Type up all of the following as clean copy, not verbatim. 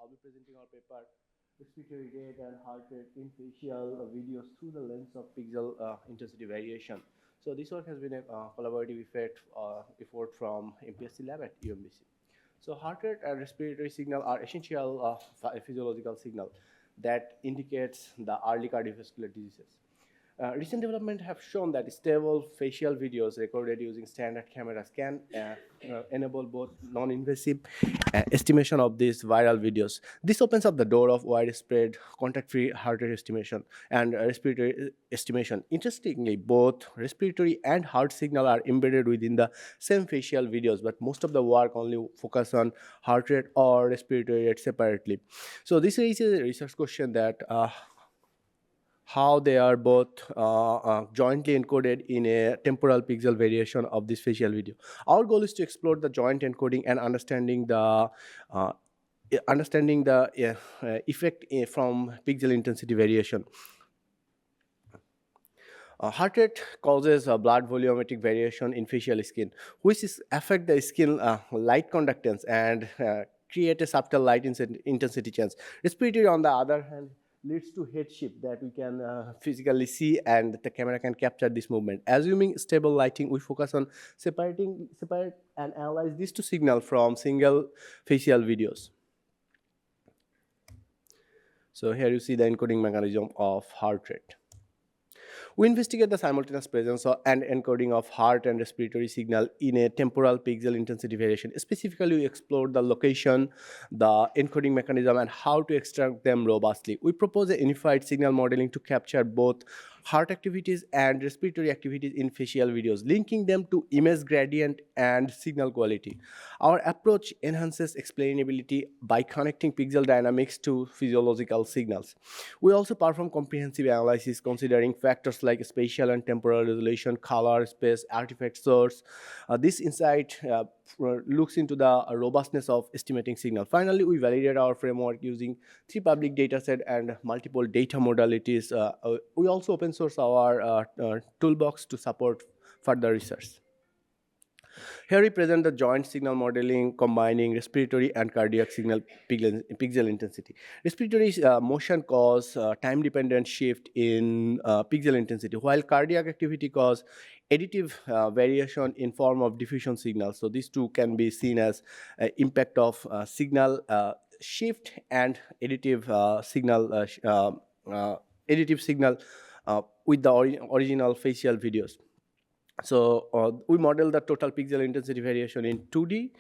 I'll be presenting our paper, respiratory rate and heart rate in facial videos through the lens of pixel intensity variation. So this work has been a collaborative effort from MPSC lab at UMBC. So heart rate and respiratory signal are essential physiological signal that indicates the early cardiovascular diseases. Recent developments have shown that stable facial videos recorded using standard cameras can enable both non-invasive estimation of these viral videos. This opens up the door of widespread contact-free heart rate estimation and respiratory estimation. Interestingly, both respiratory and heart signal are embedded within the same facial videos, but most of the work only focus on heart rate or respiratory rate separately. So this raises a research question that how they are both jointly encoded in a temporal pixel variation of this facial video. Our goal is to explore the joint encoding and understanding the effect from pixel intensity variation. Heart rate causes blood volumetric variation in facial skin, which affect the skin light conductance and create a subtle light intensity change. Respiratory, on the other hand, leads to head shift that we can physically see, and the camera can capture this movement. Assuming stable lighting, we focus on separate and analyze these two signals from single facial videos. So here you see the encoding mechanism of heart rate. We investigate the simultaneous presence and encoding of heart and respiratory signal in a temporal pixel intensity variation. Specifically, we explored the location, the encoding mechanism, and how to extract them robustly. We propose a unified signal modeling to capture both heart activities and respiratory activities in facial videos, linking them to image gradient and signal quality. Our approach enhances explainability by connecting pixel dynamics to physiological signals. We also perform comprehensive analysis considering factors like spatial and temporal resolution, color, space, artifact source. This insight looks into the robustness of estimating signal. Finally, we validate our framework using 3 public datasets and multiple data modalities. We also open source our toolbox to support further research. Here we present the joint signal modeling combining respiratory and cardiac signal pixel intensity. Respiratory motion cause time-dependent shift in pixel intensity, while cardiac activity cause additive variation in form of diffusion signals. So these two can be seen as impact of signal shift and additive signal with the original facial videos. So we model the total pixel intensity variation in 2D,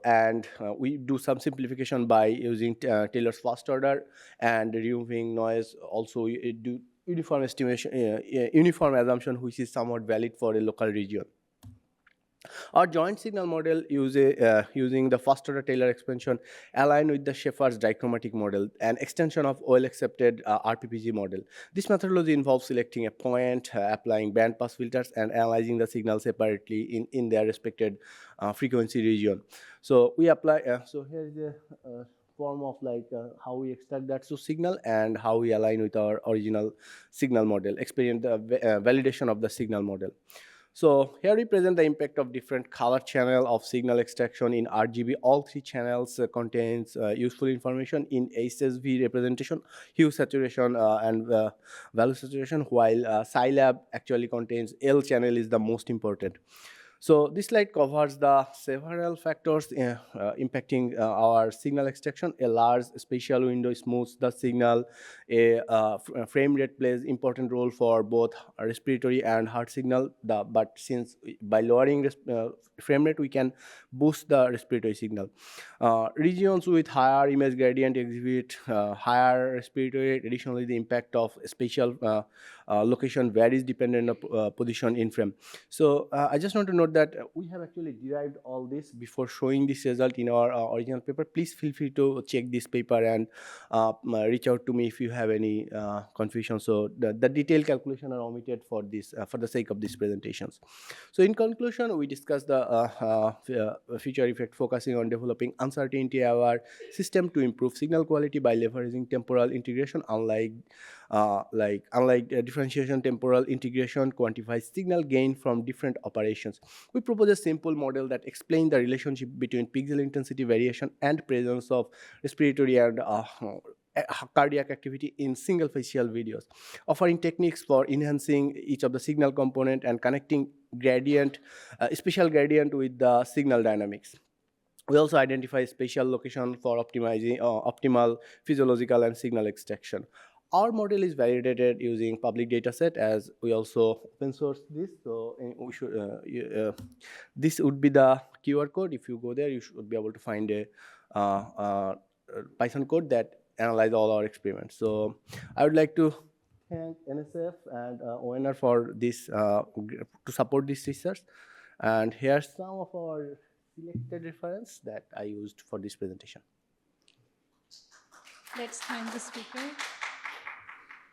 and we do some simplification by using Taylor's first order and removing noise. Also, we do uniform estimation, uniform assumption, which is somewhat valid for a local region. Our joint signal model using the first order Taylor expansion aligned with the Schaeffer's dichromatic model, an extension of well-accepted RPPG model. This methodology involves selecting a point, applying bandpass filters, and analyzing the signal separately in their respected frequency region. So we apply. So here is a form of like how we extract that signal and how we align with our original signal model, experience the validation of the signal model. So here we present the impact of different color channel of signal extraction in RGB. All 3 channels contains useful information in HSV representation, hue saturation and value saturation, while Scilab actually contains L channel is the most important. So this slide covers the several factors impacting our signal extraction. A large spatial window smooths the signal. A frame rate plays important role for both respiratory and heart signal. But since by lowering frame rate, we can boost the respiratory signal. Regions with higher image gradient exhibit higher respiratory rate. Additionally, the impact of spatial location varies depending on position in frame. So I just want to note that we have actually derived all this before showing this result in our original paper. Please feel free to check this paper and reach out to me if you have any confusion. So the detailed calculation are omitted for this for the sake of these presentations. So in conclusion, we discussed the future effect focusing on developing uncertainty-aware system to improve signal quality by leveraging temporal integration. Unlike like unlike differentiation, temporal integration quantifies signal gain from different operations. We propose a simple model that explains the relationship between pixel intensity variation and presence of respiratory and cardiac activity in single facial videos, offering techniques for enhancing each of the signal component and connecting gradient, spatial gradient with the signal dynamics. We also identify spatial location for optimizing optimal physiological and signal extraction. Our model is validated using public dataset, as we also open source this. So we should this would be the QR code. If you go there, you should be able to find a Python code that analyze all our experiments. So I would like to thank NSF and ONR for this to support this research. And here's some of our selected reference that I used for this presentation. Let's thank the speaker.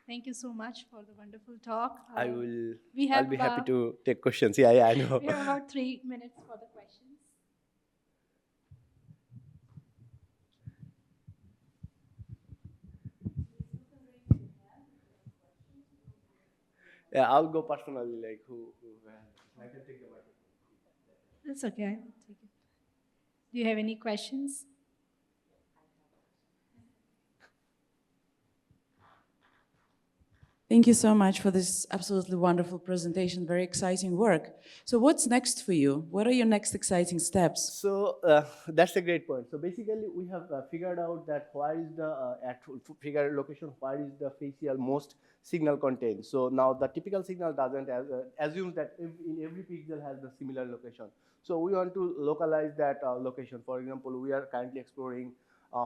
Thank you so much for the wonderful talk. I'll be happy to take questions. Yeah, I know. We have about 3 minutes for the questions. Yeah, I'll go personally, like who I can take the microphone. That's okay. I'll take it. Do you have any questions? Thank you so much for this absolutely wonderful presentation, very exciting work. So what's next for you? What are your next exciting steps? So that's a great point. So basically we have figured out that where is the figure location, where is the facial most signal contained. So now the typical signal doesn't assumes that in every pixel has the similar location. So we want to localize that location. For example, we are currently exploring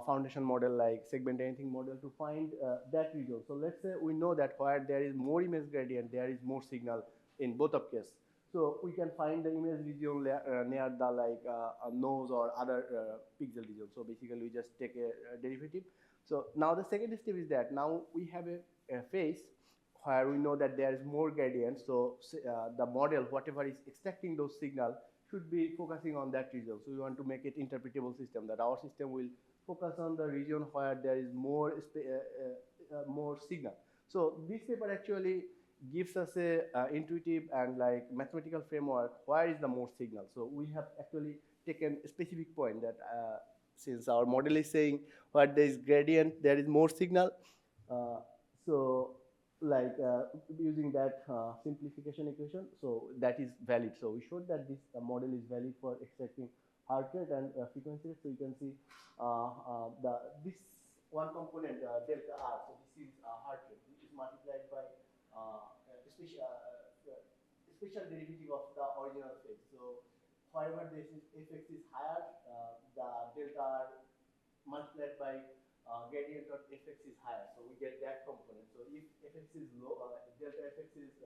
foundation model like segment anything model to find that region. So let's say we know that where there is more image gradient, there is more signal in both of cases. So we can find the image region near the nose or other pixel region. So basically we just take a derivative. So now the second step is that now we have a face where we know that there is more gradient. So the model, whatever is extracting those signal, should be focusing on that region. So we want to make it interpretable system, that our system will focus on the region where there is more signal. So this paper actually gives us a intuitive and like mathematical framework where is the more signal. So we have actually taken a specific point that since our model is saying where there is gradient, there is more signal. So like using that simplification equation, so that is valid. So we showed that this model is valid for extracting heart rate and frequency rate. So you can see this one component delta R. So this is heart rate, which is multiplied by special derivative of the original phase. So wherever this fx is higher, the delta R multiplied by gradient of fx is higher. So we get that component. So if fx is low, delta fx is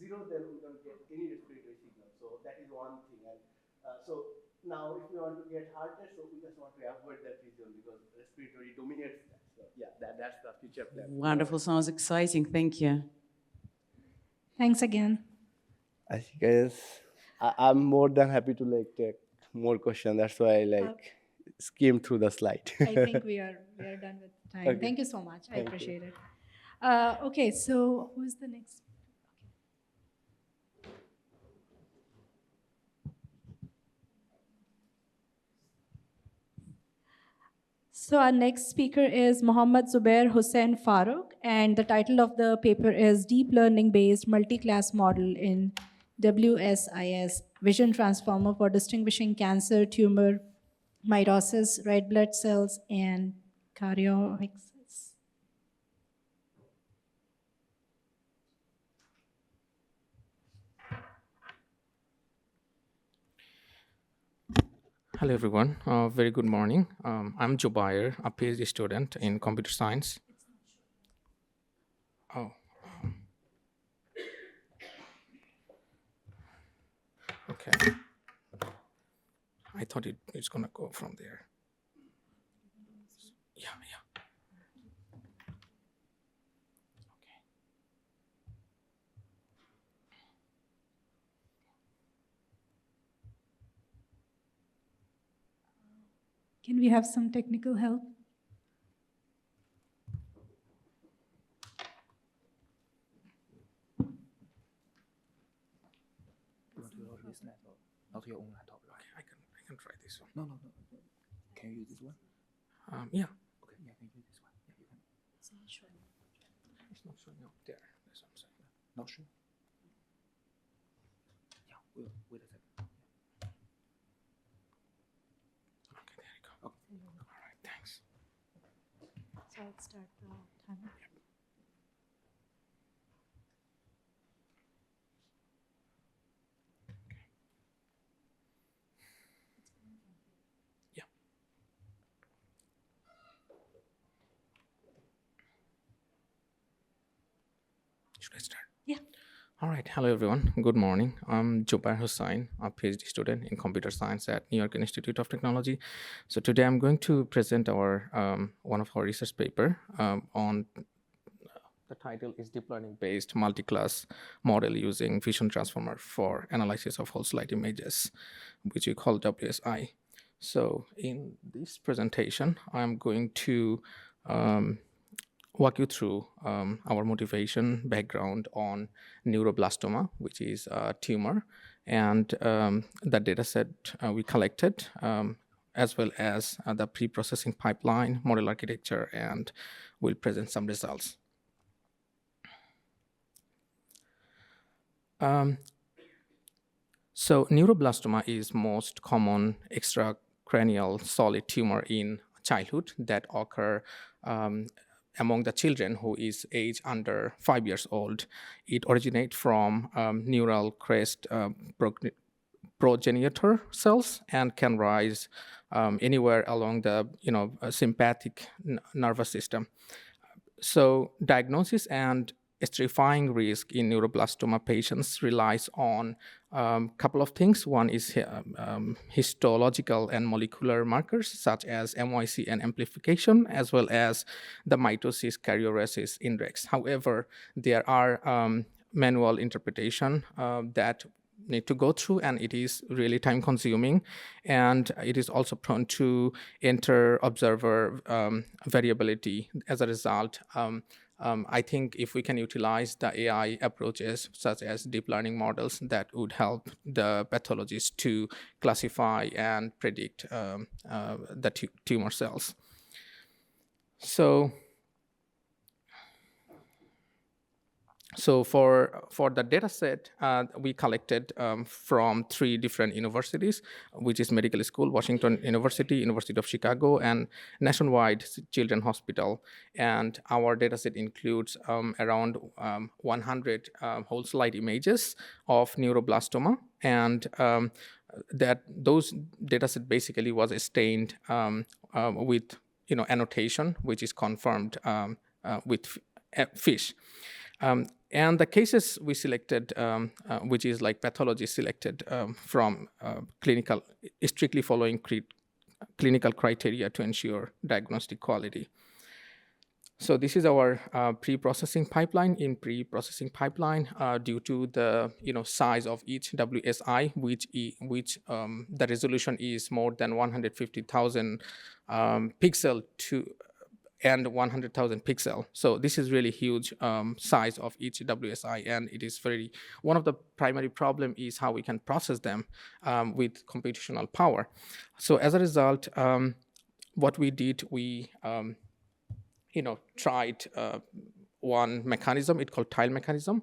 0, then we don't get any respiratory signal. So that is one thing. And so now if we want to get heart rate, so we just want to avoid that region because respiratory dominates that. So yeah, that's the future plan. Wonderful, sounds exciting. Thank you. Thanks again. I think I'm more than happy to like take more questions. That's why I skim through the slide. I think we are done with time. Okay. Thank you so much. I appreciate it. Okay, so who's the next? So our next speaker is Mohammad Zubair Hussain Farooq, and the title of the paper is Deep Learning-Based Multi-Class Model in WSIS, Vision Transformer for Distinguishing Cancer, Tumor, Mitosis, Red Blood Cells, and Chorioexis. Hello, everyone. Very good morning. I'm Jubair, a PhD student in computer science. Oh. Okay. I thought it's going to go from there. Yeah. Okay. Can we have some technical help? your own laptop, right? Okay, I can try this one. No. Can you use this one? Yeah, Okay, yeah, can you use this one? Yeah, you can. it's not showing up there. That's what I'm saying. Not sure. Yeah, wait a second. Okay, there you go. Okay. All right, thanks. So I'll start the timer. Yeah. Should I start? Yeah. All right. Hello, everyone. Good morning. I'm Jubair Hussain, a PhD student in computer science at New York Institute of Technology. So today I'm going to present our one of our research paper on the title is Deep Learning-Based Multi-Class Model Using Vision Transformer for Analysis of Whole Slide Images, which we call WSI. So in this presentation, I'm going to walk you through our motivation background on neuroblastoma, which is a tumor, and the data set we collected, as well as the pre-processing pipeline, model architecture, and we'll present some results. So neuroblastoma is most common extracranial solid tumor in childhood that occur among the children who is age under 5 years old. It originates from neural crest progenitor cells and can rise anywhere along the sympathetic nervous system. So diagnosis and stratification risk in neuroblastoma patients relies on a couple of things. One is histological and molecular markers such as MYC and amplification, as well as the mitosis karyoresis index. However, there are manual interpretation that need to go through, and it is really time consuming, and it is also prone to inter-observer variability. As a result, I think if we can utilize the AI approaches such as deep learning models, that would help the pathologists to classify and predict the tumor cells. So for the data set, we collected from 3 different universities, which is Medical School, Washington University, University of Chicago, and Nationwide Children's Hospital. And our data set includes around 100 whole slide images of neuroblastoma. And that those data set basically was stained with annotation, which is confirmed with FISH. And the cases we selected, which is like pathology selected from strictly following clinical criteria to ensure diagnostic quality. So this is our pre-processing pipeline. In pre-processing pipeline, due to the size of each WSI, which the resolution is more than 150,000 pixel and 100,000 pixel. So this is really huge size of each WSI, and it is one of the primary problem is how we can process them with computational power. So as a result, what we did, we tried one mechanism. It's called tile mechanism.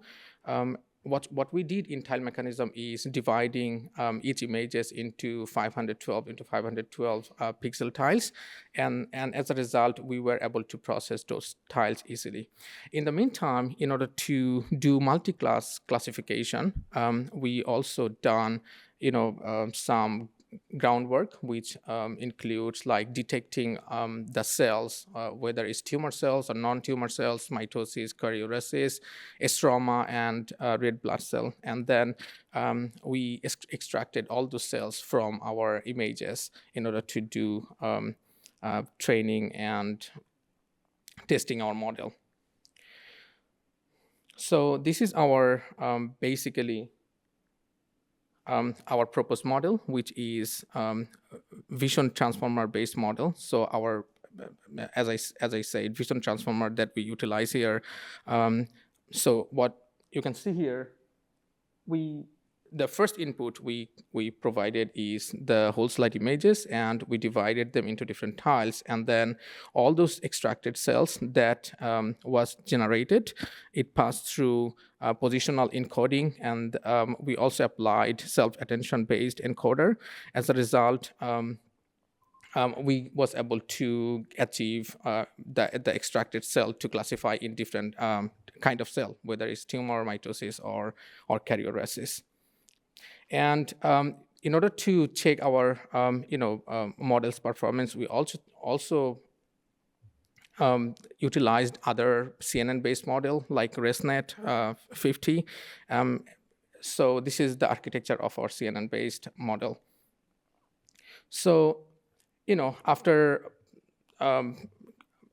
What we did in tile mechanism is dividing each images into 512 into 512 pixel tiles, and as a result, we were able to process those tiles easily. In the meantime, in order to do multi-class classification, we also done some groundwork, which includes like detecting the cells, whether it's tumor cells or non-tumor cells, mitosis, karyoresis, stroma, and red blood cell. And then we extracted all those cells from our images in order to do training and testing our model. So this is our basically our proposed model, which is vision transformer based model. So our, as I said, vision transformer that we utilize here. So what you can see here, we the first input we provided is the whole slide images, and we divided them into different tiles, and then all those extracted cells that was generated, it passed through positional encoding, and we also applied self-attention based encoder. As a result, we was able to achieve the extracted cell to classify in different kind of cell, whether it's tumor, mitosis, or karyoresis. And in order to check our model's performance, we also utilized other CNN-based model like ResNet 50. So this is the architecture of our CNN-based model. So,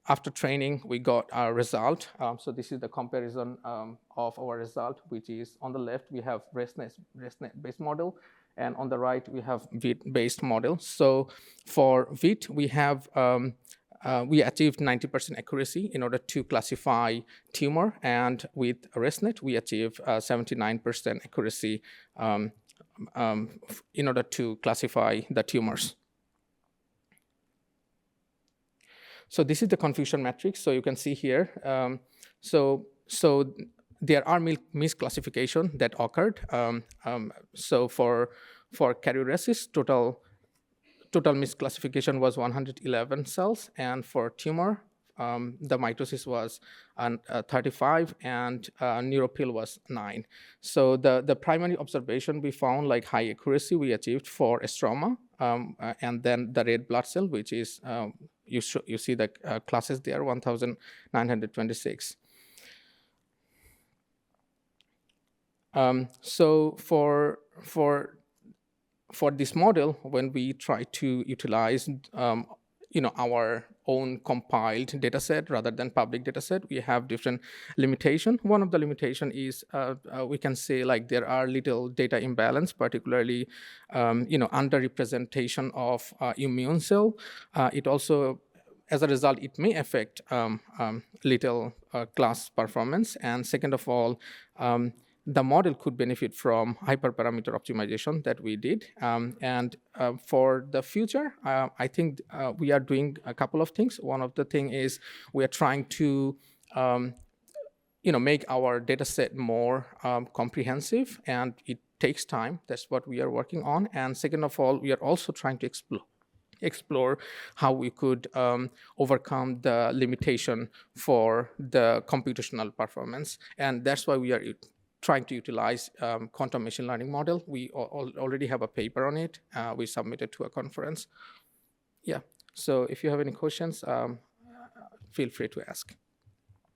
after training, we got our result. So this is the comparison of our result, which is on the left, we have ResNet-based model, and on the right, we have VIT-based model. So for VIT, we have we achieved 90% accuracy in order to classify tumor, and with ResNet, we achieved 79% accuracy in order to classify the tumors. So this is the confusion matrix. So you can see here. So there are misclassification that occurred. So for karyoresis, total misclassification was 111 cells, and for tumor, the mitosis was 35, and neuropil was 9. So the primary observation we found, like high accuracy, we achieved for stroma, and then the red blood cell, which is you see the classes there, 1,926. So for this model, when we try to utilize our own compiled data set rather than public data set, we have different limitation. One of the limitation is we can say like there are little data imbalance, particularly underrepresentation of immune cell. It also, as a result, it may affect little class performance. And second of all, the model could benefit from hyperparameter optimization that we did. And for the future, I think we are doing a couple of things. One of the thing is we are trying to make our data set more comprehensive, and it takes time. That's what we are working on. And second of all, we are also trying to explore how we could overcome the limitation for the computational performance. And that's why we are trying to utilize quantum machine learning model. We already have a paper on it. We submitted to a conference. Yeah, so if you have any questions, feel free to ask.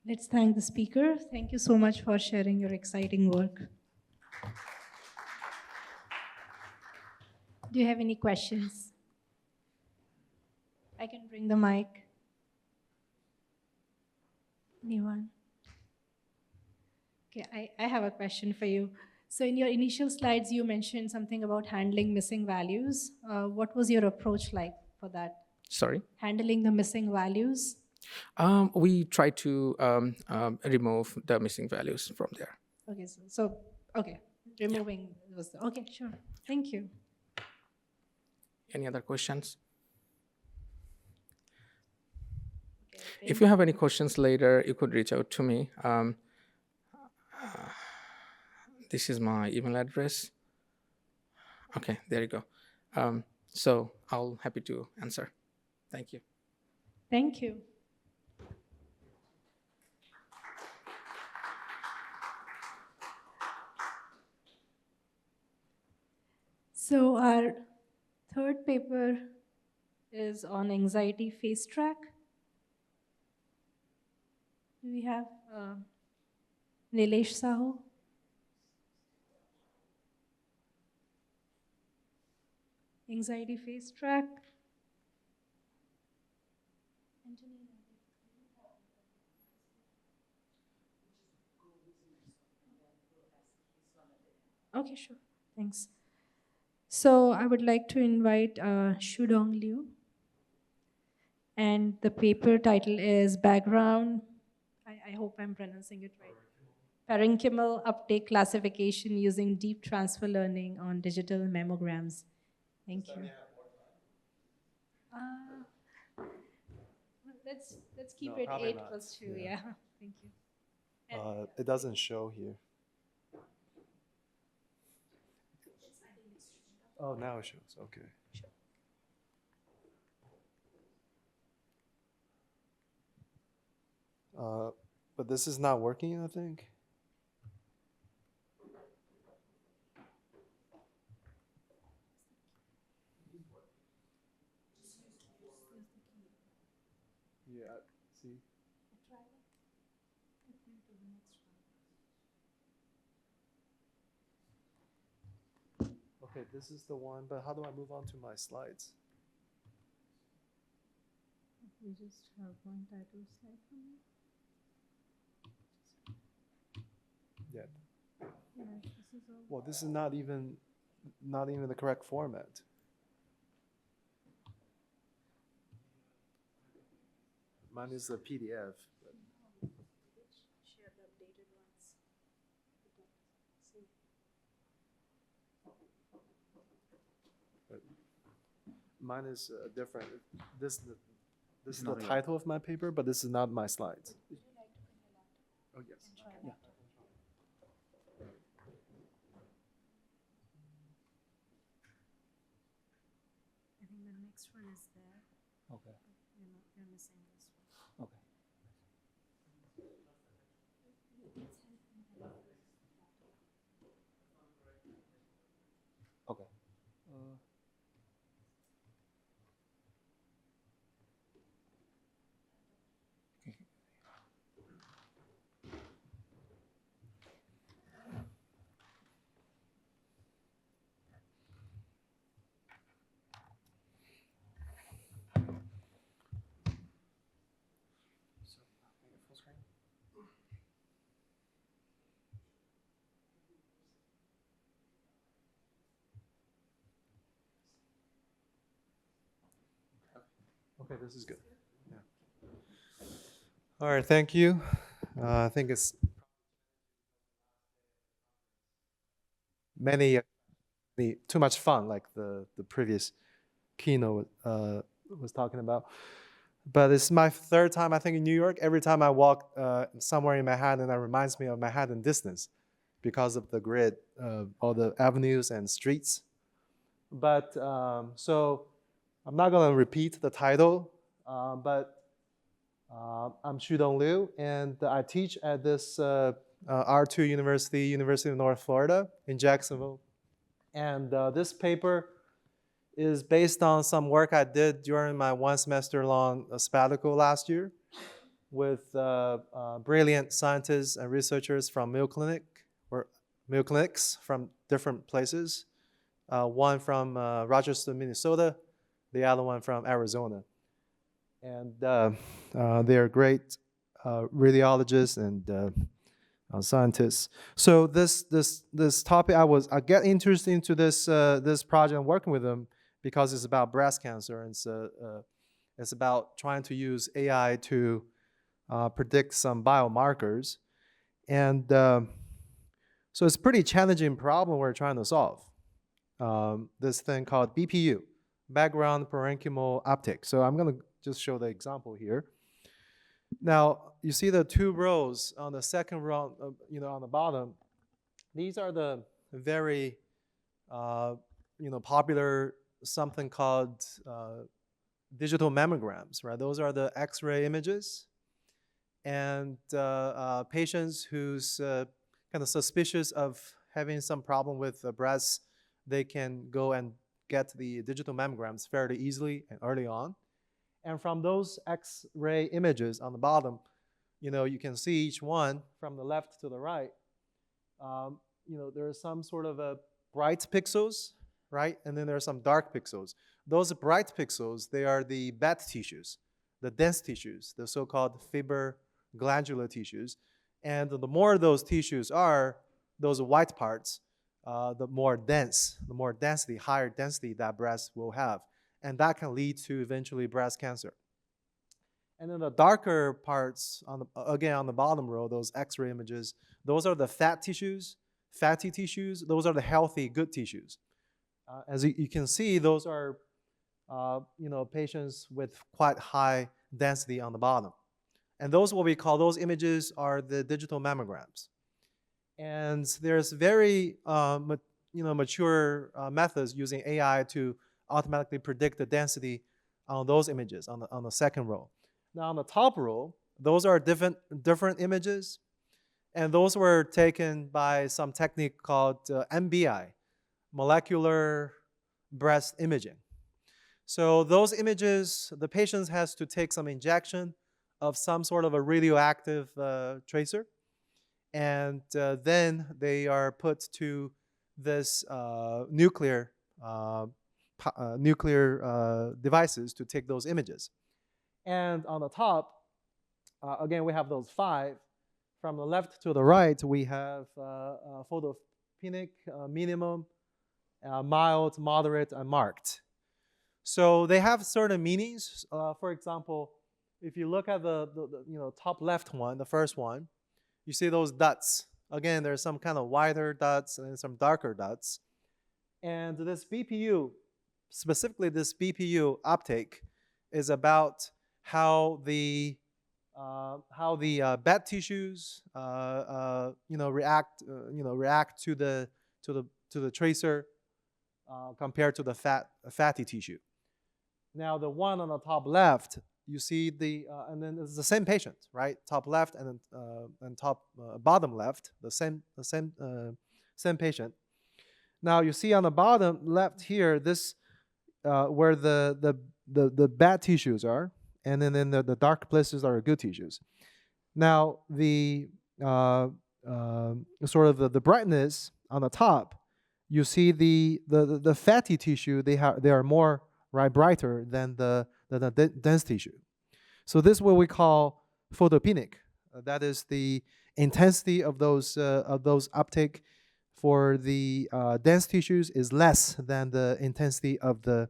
Let's thank the speaker. Thank you so much for sharing your exciting work. Do you have any questions? I can bring the mic. Anyone? Okay, I have a question for you. So in your initial slides, you mentioned something about handling missing values. What was your approach like for that? Sorry? Handling the missing values? We try to remove the missing values from there. Okay, okay, removing was okay, sure. Thank you. Any other questions? Okay, If you have any questions later, you could reach out to me. This is my email address. Okay, there you go. So I'll happy to answer. Thank you. Thank you. So our third paper is on anxiety face track. Do we have Nilesh Sahu? Anxiety face track. Okay, sure. Thanks. So I would like to invite Shudong Liu. And the paper title is Background. I hope I'm pronouncing it right. parenchymal uptake classification using deep transfer learning on digital mammograms. Thank you. Let's keep No, it probably 8 not. plus 2, Yeah. yeah. Thank you. It doesn't show here. Oh, now it shows. Okay. But this is not working, I think. Yeah, see. Okay, this is the one, but how do I move on to my slides? We just have one title slide for me. Yeah. Yeah, this is all. Well, this is not even the correct format. Mine is a PDF. Share the updated ones. Mine is different. This is the title of my paper, but this is not my slides. Oh yes. Yeah. I think the next one is there. Okay. You're missing this one. Okay. Okay. Full screen. Okay, this is good. Yeah. All right, thank you. I think it's too much fun, like the previous keynote was talking about. But it's my third time, I think, in New York. Every time I walk somewhere in Manhattan, that reminds me of Manhattan distance because of the grid of all the avenues and streets. But so I'm not going to repeat the title, but I'm Xudong Liu, and I teach at this R2 University, University of North Florida in Jacksonville. And this paper is based on some work I did during my one semester long sabbatical last year with brilliant scientists and researchers from Mayo Clinics from different places. One from Rochester, Minnesota, the other one from Arizona. And they're great radiologists and scientists. So this topic, I get interested into this project and working with them because it's about breast cancer, and it's about trying to use AI to predict some biomarkers, and so it's a pretty challenging problem we're trying to solve. This thing called BPU, background parenchymal uptake. So I'm going to just show the example here. Now you see the two rows on the second row, on the bottom. These are the very popular something called digital mammograms, right? Those are the X-ray images, and patients who's kind of suspicious of having some problem with the breasts, they can go and get the digital mammograms fairly easily and early on. And from those X-ray images on the bottom, you can see each one from the left to the right. There are some sort of bright pixels, right? And then there are some dark pixels. Those bright pixels, they are the bed tissues, the dense tissues, the so-called fibroglandular tissues. And the more those tissues are, those white parts, the more density, higher density that breast will have. And that can lead to eventually breast cancer. And then the darker parts, again, on the bottom row, those X-ray images, those are the fatty tissues. Those are the healthy, good tissues. As you can see, those are patients with quite high density on the bottom. And those, what we call those images, are the digital mammograms. And there's very mature methods using AI to automatically predict the density on those images on the second row. Now on the top row, those are different images, and those were taken by some technique called MBI, molecular breast imaging. So those images, the patient has to take some injection of some sort of a radioactive tracer, and then they are put to this nuclear devices to take those images. And on the top, again, we have those 5. From the left to the right, we have photopenic, minimum, mild, moderate, and marked. So they have certain meanings. For example, if you look at the top left one, the first one, you see those dots. Again, there's some kind of wider dots and some darker dots. And this BPU, specifically this BPU uptake, is about how the bad tissues react to the tracer compared to the fatty tissue. Now the one on the top left, you see and then it's the same patient, right? Top left and top bottom left, the same patient. Now you see on the bottom left here, this where the bad tissues are, and then the dark places are good tissues. Now the sort of the brightness on the top, you see the fatty tissue, they are more brighter than the dense tissue. So this is what we call photopenic. That is the intensity of those uptake for the dense tissues is less than the intensity of the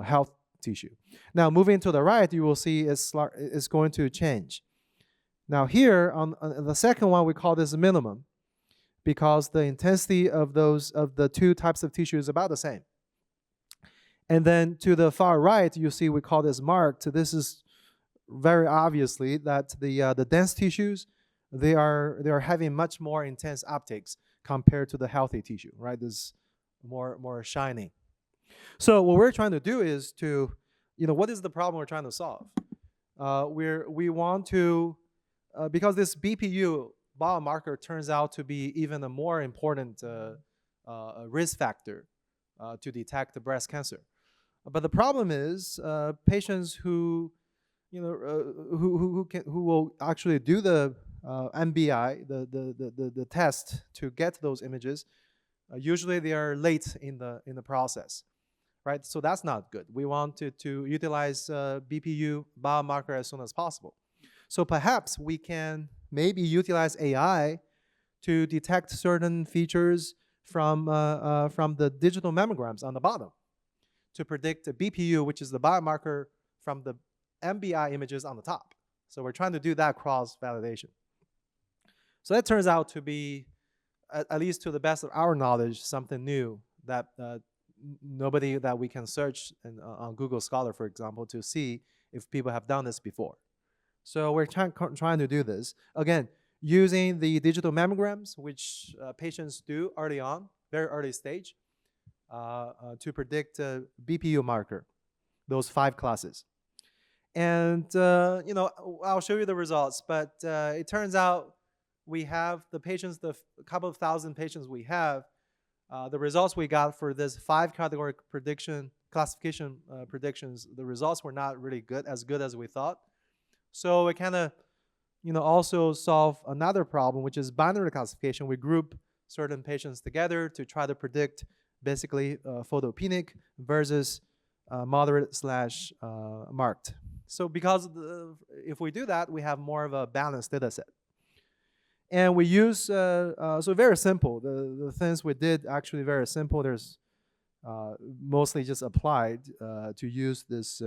health tissue. Now moving to the right, you will see it's going to change. Now here on the second one, we call this minimum, because the intensity of the two types of tissue is about the same. And then to the far right, you see we call this marked. This is very obviously that the dense tissues, they are having much more intense uptakes compared to the healthy tissue, right? This more shining. So what we're trying to do is to, what is the problem we're trying to solve? We want to, because this BPU biomarker turns out to be even a more important risk factor to detect the breast cancer. But the problem is patients who will actually do the MBI, the test to get those images, usually they are late in the process, right? So that's not good. We want to utilize BPU biomarker as soon as possible. So perhaps we can maybe utilize AI to detect certain features from the digital mammograms on the bottom to predict the BPU, which is the biomarker from the MBI images on the top. So we're trying to do that cross-validation. So that turns out to be, at least to the best of our knowledge, something new that nobody that we can search on Google Scholar, for example, to see if people have done this before. So we're trying to do this, again, using the digital mammograms, which patients do early on, very early stage, to predict BPU marker, those 5 classes. And, I'll show you the results, but it turns out we have the patients, the couple of thousand patients we have, the results we got for this 5 category classification predictions, the results were not really as good as we thought. So we kind of, also solve another problem, which is binary classification. We group certain patients together to try to predict basically photopenic versus moderate/marked. So because if we do that, we have more of a balanced data set. And we use, so very simple. The things we did actually very simple. There's mostly just applied to use this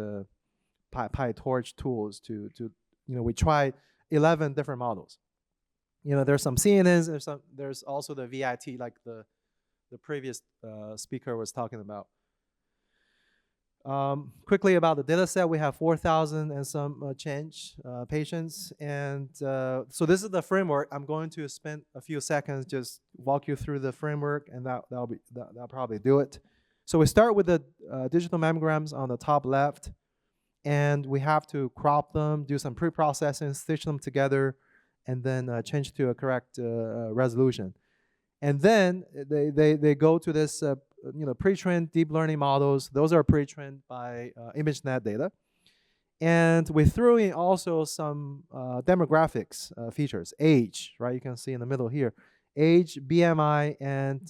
PyTorch tools to we tried 11 different models. There's some CNNs, there's also the VIT, like the previous speaker was talking about. Quickly about the data set, we have 4,000 and some change patients. And so this is the framework. I'm going to spend a few seconds just walk you through the framework, and that'll probably do it. So we start with the digital mammograms on the top left, and we have to crop them, do some pre-processing, stitch them together, and then change to a correct resolution. And then they go to this pre-trained deep learning models. Those are pre-trained by ImageNet data. And we threw in also some demographics features, age, right? You can see in the middle here, age, BMI, and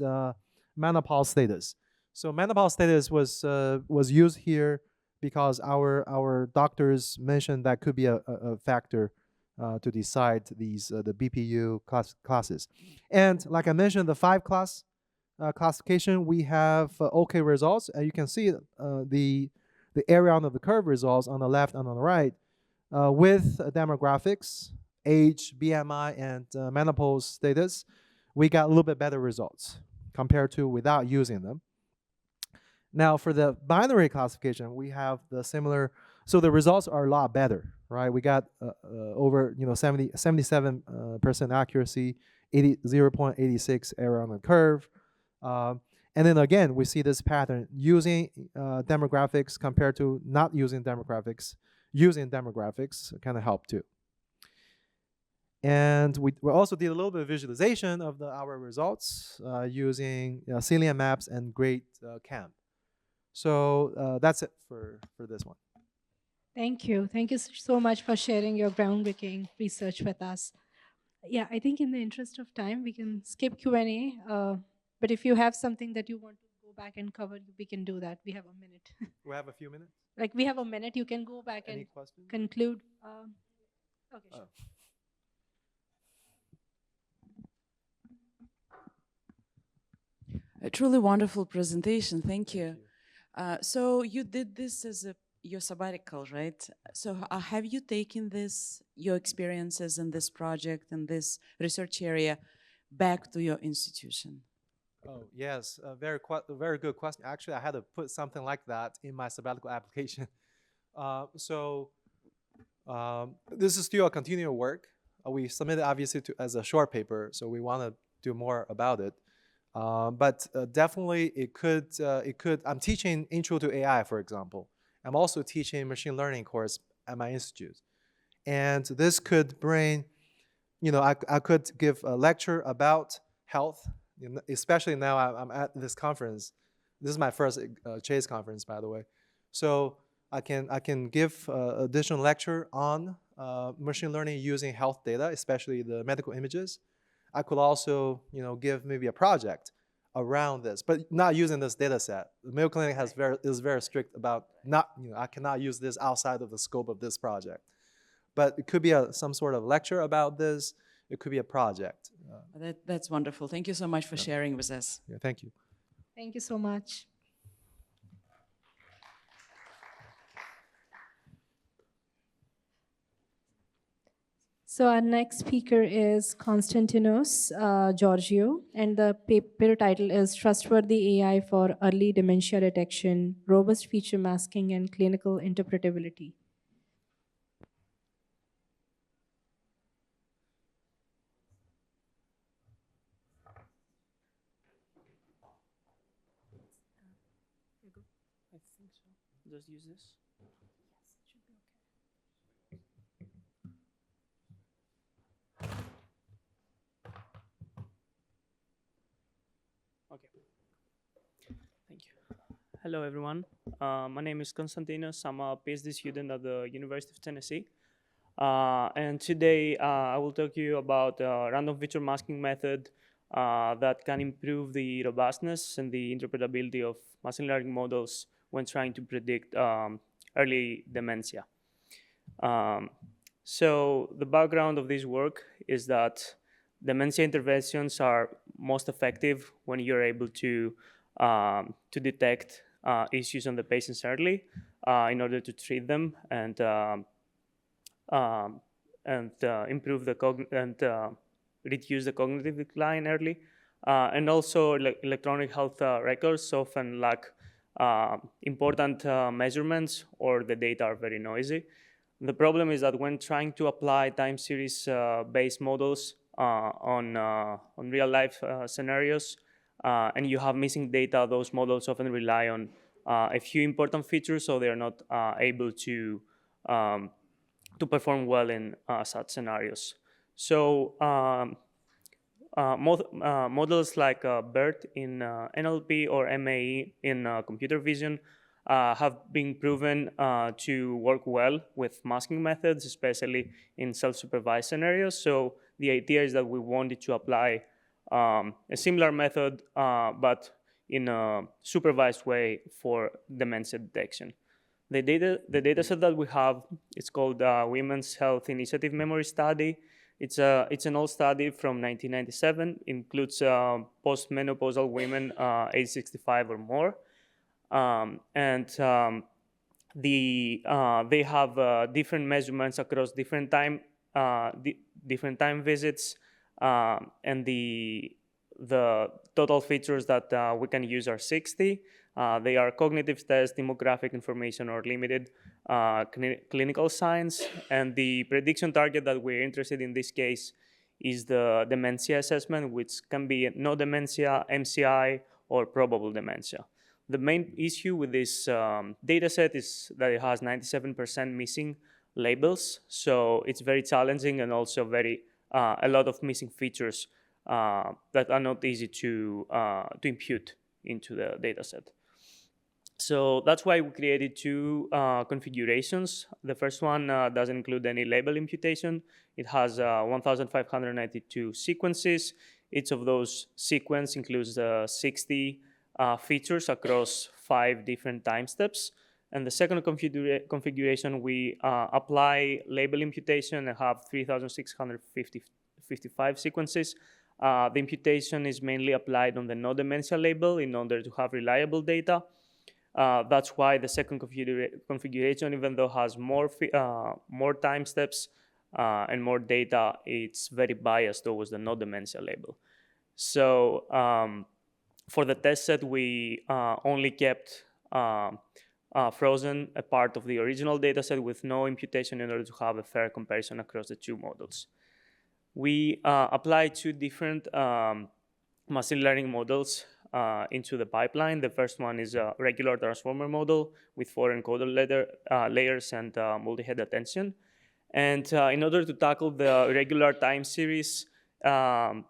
menopause status. So menopause status was used here because our doctors mentioned that could be a factor to decide the BPU classes. And like I mentioned, the 5-class classification, we have okay results. You can see the area under the curve results on the left and on the right with demographics, age, BMI, and menopause status. We got a little bit better results compared to without using them. Now for the binary classification, we have the similar, so the results are a lot better, right? We got over 77% accuracy, 0.86 error on the curve. And then again, we see this pattern using demographics compared to not using demographics. Using demographics kind of help too. And we also did a little bit of visualization of our results using Cilium maps and Great Camp. So that's it for this one. Thank you. Thank you so much for sharing your groundbreaking research with us. Yeah, I think in the interest of time, we can skip Q&A. But if you have something that you want to go back and cover, we can do that. We have a minute. We have a few minutes. Like we have a minute. You can go back Any and questions? conclude. Okay, sure. A truly wonderful presentation. Thank you. So you did this as your sabbatical, right? So have you taken your experiences in this project and this research area back to your institution? Oh, yes, very good question. Actually, I had to put something like that in my sabbatical application. This is still a continual work. We submitted obviously as a short paper, so we want to do more about it. But definitely it could, I'm teaching Intro to AI, for example. I'm also teaching machine learning course at my institute. And this could bring, I could give a lecture about health, especially now I'm at this conference. This is my first CHASE conference, by the way. So I can give additional lecture on machine learning using health data, especially the medical images. I could also, give maybe a project around this, but not using this data set. The Mayo Clinic is very strict about not, I cannot use this outside of the scope of this project. But it could be some sort of lecture about this. It could be a project. That's wonderful. Thank you so much for sharing with us. Yeah, thank you. Thank you so much. So our next speaker is Konstantinos Georgiou, and the paper title is Trustworthy AI for Early Dementia Detection, Robust Feature Masking, and Clinical Interpretability. I think so. Just use this. Okay. Thank you. Hello, everyone. My name is Konstantinos. I'm a PhD student at the University of Tennessee. And today I will talk to you about a random feature masking method that can improve the robustness and the interpretability of machine learning models when trying to predict early dementia. So the background of this work is that dementia interventions are most effective when you're able to detect issues on the patients early in order to treat them and improve the reduce the cognitive decline early. And also electronic health records often lack important measurements, or the data are very noisy. The problem is that when trying to apply time series based models on real life scenarios, and you have missing data, those models often rely on a few important features, so they are not able to perform well in such scenarios. So models like BERT in NLP or MAE in computer vision have been proven to work well with masking methods, especially in self-supervised scenarios. So the idea is that we wanted to apply a similar method, but in a supervised way for dementia detection. The data set that we have is called Women's Health Initiative Memory Study. It's an old study from 1997. Includes postmenopausal women age 65 or more, they have different measurements across different time visits, and the total features that we can use are 60. They are cognitive tests, demographic information, or limited clinical signs. And the prediction target that we're interested in this case is the dementia assessment, which can be no dementia, MCI, or probable dementia. The main issue with this data set is that it has 97% missing labels, so it's very challenging, and also a lot of missing features that are not easy to impute into the data set. So that's why we created two configurations. The first one doesn't include any label imputation. It has 1,592 sequences. Each of those sequences includes 60 features across 5 different time steps. And the second configuration, we apply label imputation and have 3,655 sequences. The imputation is mainly applied on the no dementia label in order to have reliable data. That's why the second configuration, even though has more time steps and more data, it's very biased towards the no dementia label. So for the test set, we only kept frozen a part of the original data set with no imputation in order to have a fair comparison across the two models. We applied 2 different machine learning models into the pipeline. The first one is a regular transformer model with 4 encoder layers and multi-head attention. And in order to tackle the regular time series, the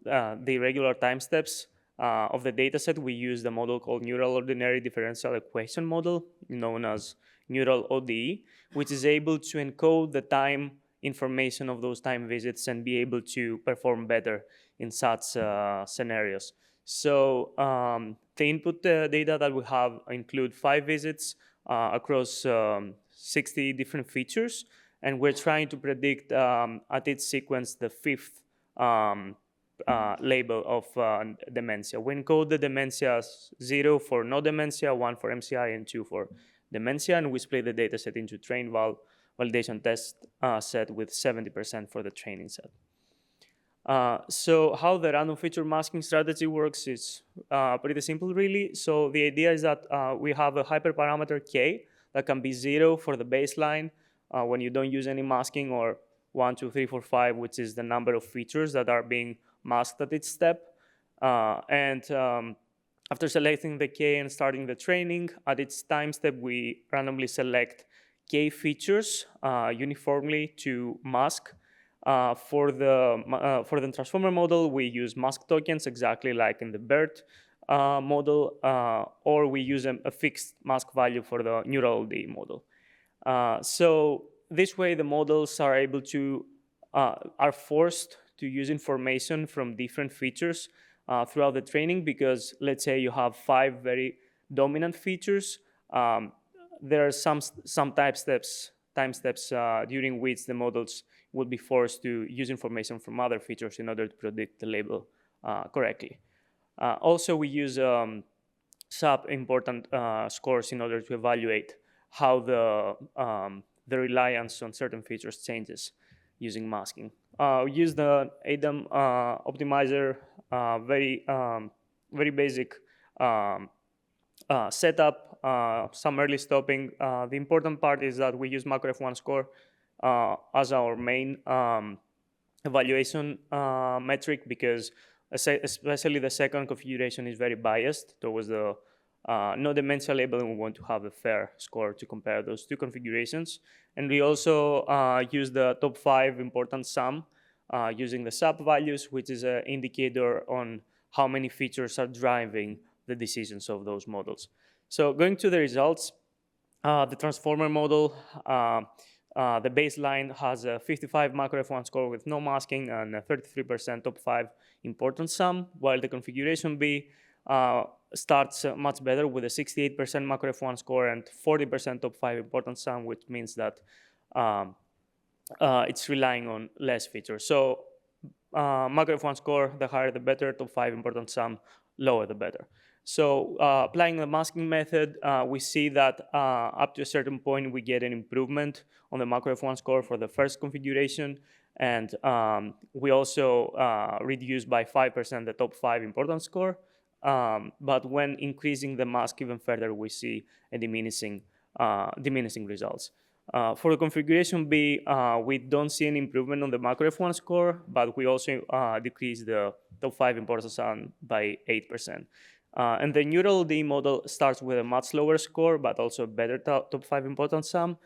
regular time steps of the dataset, we use the model called Neural Ordinary Differential Equation Model, known as Neural ODE, which is able to encode the time information of those time visits and be able to perform better in such scenarios. So the input data that we have include 5 visits across 60 different features, and we're trying to predict at each sequence the 5th label of dementia. We encode the dementia as 0 for no dementia, 1 for MCI, and 2 for dementia, and we split the data set into train validation test set with 70% for the training set. So how the random feature masking strategy works is pretty simple, really. So the idea is that we have a hyperparameter K that can be 0 for the baseline when you don't use any masking, or 1, 2, 3, 4, 5, which is the number of features that are being masked at each step. After selecting the K and starting the training, at each time step, we randomly select K features uniformly to mask. For the transformer model, we use mask tokens exactly like in the BERT model, or we use a fixed mask value for the neural ODE model. So this way, the models are able to are forced to use information from different features throughout the training, because let's say you have 5 very dominant features. There are some time steps during which the models would be forced to use information from other features in order to predict the label correctly. Also, we use sub-important scores in order to evaluate how the reliance on certain features changes using masking. We use the ADAM optimizer, very basic setup, some early stopping. The important part is that we use macro F1 score as our main evaluation metric, because especially the second configuration is very biased towards the no-dimensional label, and we want to have a fair score to compare those two configurations. And we also use the top 5 important sum using the sub values, which is an indicator on how many features are driving the decisions of those models. So going to the results, the transformer model, the baseline has a 55 macro F1 score with no masking and a 33% top 5 importance sum, while the configuration B starts much better with a 68% macro F1 score and 40% top 5 importance sum, which means that it's relying on less features. So macro F1 score, the higher the better, top 5 importance sum, lower the better. So applying the masking method, we see that up to a certain point, we get an improvement on the macro F1 score for the first configuration. And we also reduce by 5% the top 5 importance score. But when increasing the mask even further, we see a diminishing results. For the configuration B, we don't see an improvement on the macro F1 score, but we also decrease the top 5 importance sum by 8%. And the neural D model starts with a much lower score, but also a better top 5 importance sum.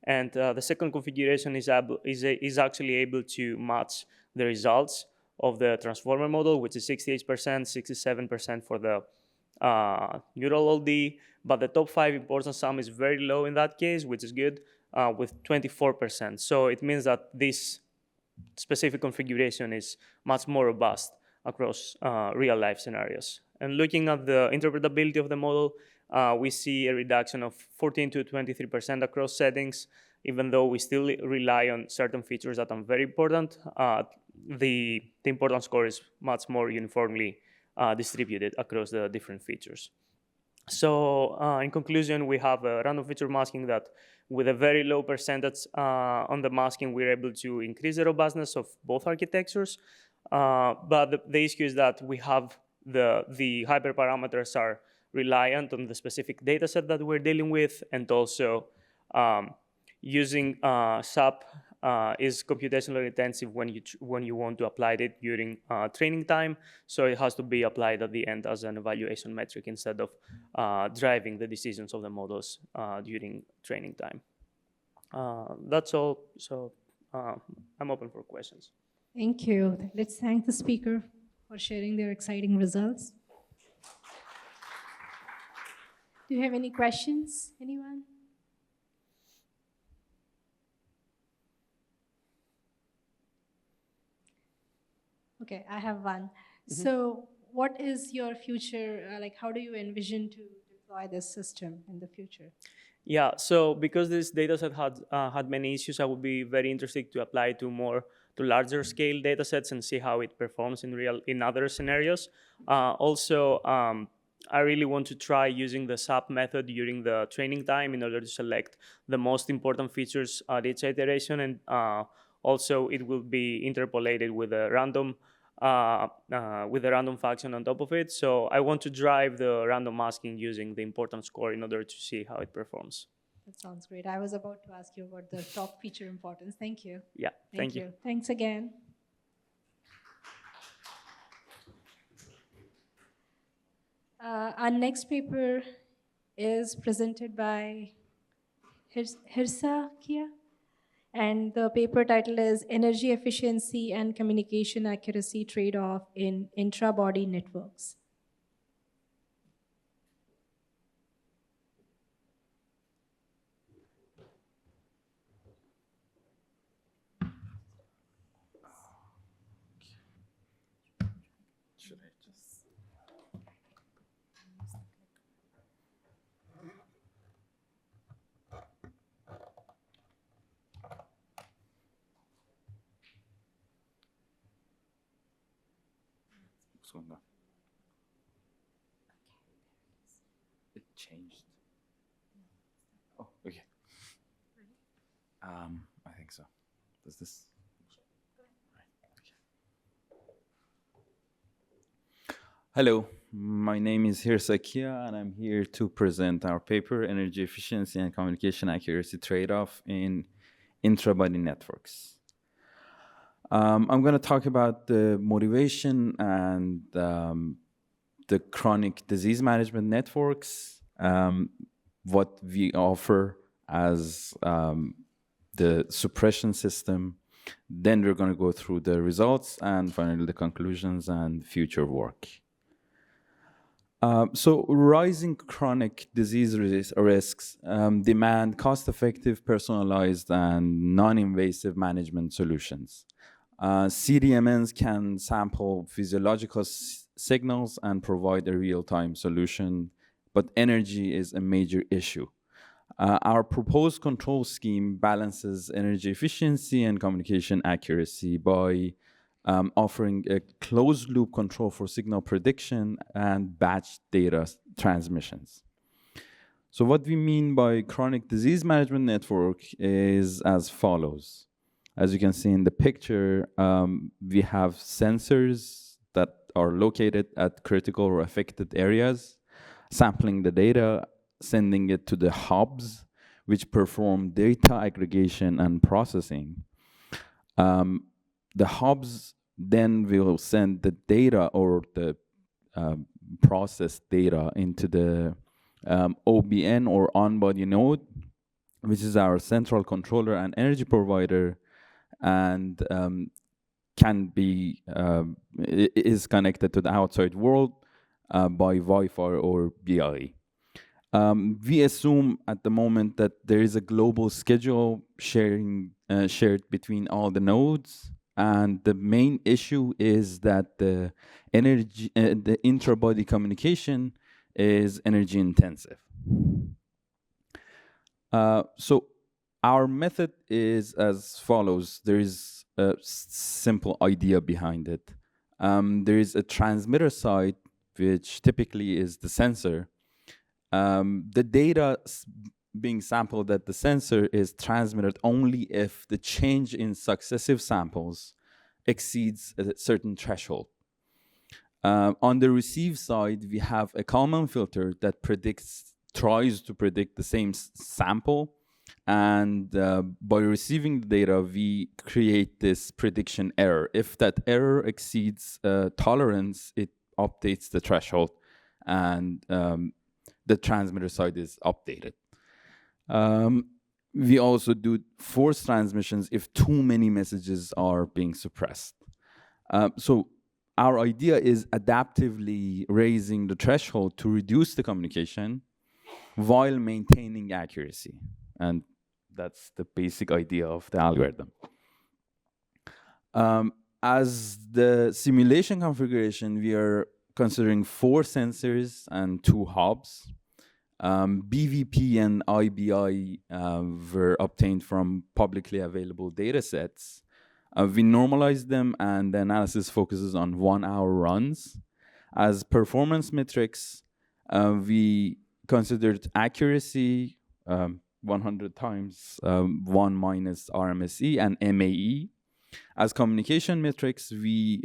And the second configuration is actually able to match the results of the transformer model, which is 68%, 67% for the neural D. But the top 5 importance sum is very low in that case, which is good, with 24%. So it means that this specific configuration is much more robust across real-life scenarios. And looking at the interpretability of the model, we see a reduction of 14 to 23% across settings, even though we still rely on certain features that are very important. The importance score is much more uniformly distributed across the different features. So in conclusion, we have a random feature masking that with a very low percentage on the masking, we're able to increase the robustness of both architectures. But the issue is that we have the hyperparameters are reliant on the specific data set that we're dealing with, and also using SAP is computationally intensive when you want to apply it during training time. So it has to be applied at the end as an evaluation metric instead of driving the decisions of the models during training time. That's all. So I'm open for questions. Thank you. Let's thank the speaker for sharing their exciting results. Do you have any questions, anyone? Okay, I have one. Mm-hmm. So what is your future, like how do you envision to deploy this system in the future? Yeah, so because this dataset had many issues, I would be very interested to apply to larger scale datasets and see how it performs in other scenarios. Also, I really want to try using the SAP method during the training time in order to select the most important features at each iteration, and also it will be interpolated with a random function on top of it. So I want to drive the random masking using the importance score in order to see how it performs. That sounds great. I was about to ask you about the top feature importance. Thank you. Yeah, thank you. Thanks again. Our next paper is presented by Hirsa Kia, and the paper title is Energy Efficiency and Communication Accuracy Trade-off in Intra-Body Networks. changed. Oh, okay. I think so. Does this? Hello, my name is Hirsakia, and I'm here to present our paper, Energy Efficiency and Communication Accuracy Trade-off in Intrabody Networks. I'm going to talk about the motivation and the chronic disease management networks, what we offer as the suppression system. Then we're going to go through the results and finally the conclusions and future work. So rising chronic disease risks demand cost-effective, personalized, and non-invasive management solutions. CDMNs can sample physiological signals and provide a real-time solution, but energy is a major issue. Our proposed control scheme balances energy efficiency and communication accuracy by offering a closed-loop control for signal prediction and batch data transmissions. So what we mean by chronic disease management network is as follows. As you can see in the picture, we have sensors that are located at critical or affected areas, sampling the data, sending it to the hubs, which perform data aggregation and processing. The hubs then will send the data or the processed data into the OBN or on-body node, which is our central controller and energy provider, and can be is connected to the outside world by Wi-Fi or BLE. We assume at the moment that there is a global schedule shared between all the nodes, and the main issue is that the intra-body communication is energy intensive. So our method is as follows. There is a simple idea behind it. There is a transmitter side, which typically is the sensor. The data being sampled at the sensor is transmitted only if the change in successive samples exceeds a certain threshold. On the receive side, we have a Kalman filter that tries to predict the same sample, and by receiving the data, we create this prediction error. If that error exceeds tolerance, it updates the threshold, and the transmitter side is updated. We also do forced transmissions if too many messages are being suppressed. So our idea is adaptively raising the threshold to reduce the communication while maintaining accuracy. And that's the basic idea of the algorithm. As the simulation configuration, we are considering 4 sensors and 2 hubs. BVP and IBI were obtained from publicly available data sets. We normalized them, and the analysis focuses on 1-hour runs. As performance metrics, we considered accuracy, 100 times 1 minus RMSE, and MAE. As communication metrics, we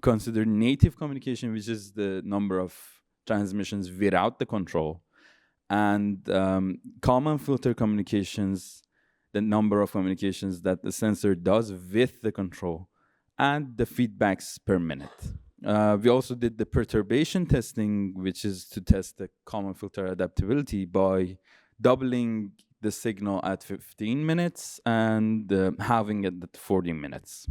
consider native communication, which is the number of transmissions without the control, and Kalman filter communications, the number of communications that the sensor does with the control, and the feedbacks per minute. We also did the perturbation testing, which is to test the Kalman filter adaptability by doubling the signal at 15 minutes and having it at 40 minutes.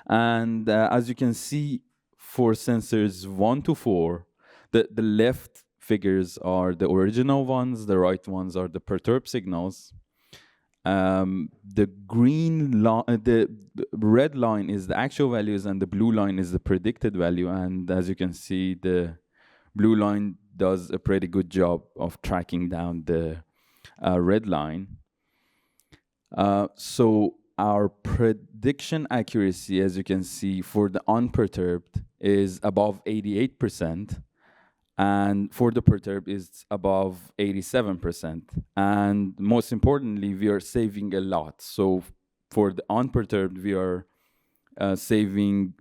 And as you can see, for sensors 1 to 4, the left figures are the original ones, the right ones are the perturbed signals. The red line is the actual values, and the blue line is the predicted value. And as you can see, the blue line does a pretty good job of tracking down the red line. So our prediction accuracy, as you can see, for the unperturbed is above 88%. And for the perturb, it's above 87%. And most importantly, we are saving a lot. So for the unperturbed, we are saving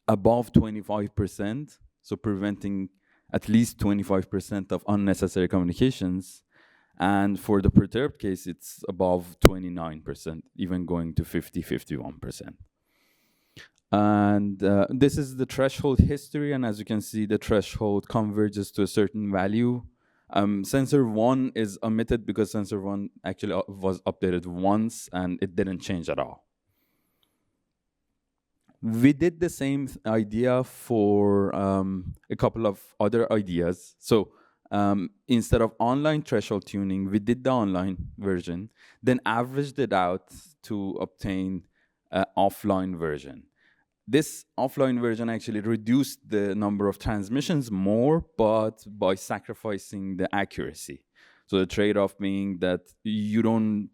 above 25%, so preventing at least 25% of unnecessary communications. And for the perturbed case, it's above 29%, even going to 51%. And this is the threshold history, and as you can see, the threshold converges to a certain value. Sensor 1 is omitted because sensor 1 actually was updated once and it didn't change at all. We did the same idea for a couple of other ideas. So instead of online threshold tuning, we did the online version, then averaged it out to obtain an offline version. This offline version actually reduced the number of transmissions more, but by sacrificing the accuracy. So the trade-off being that you don't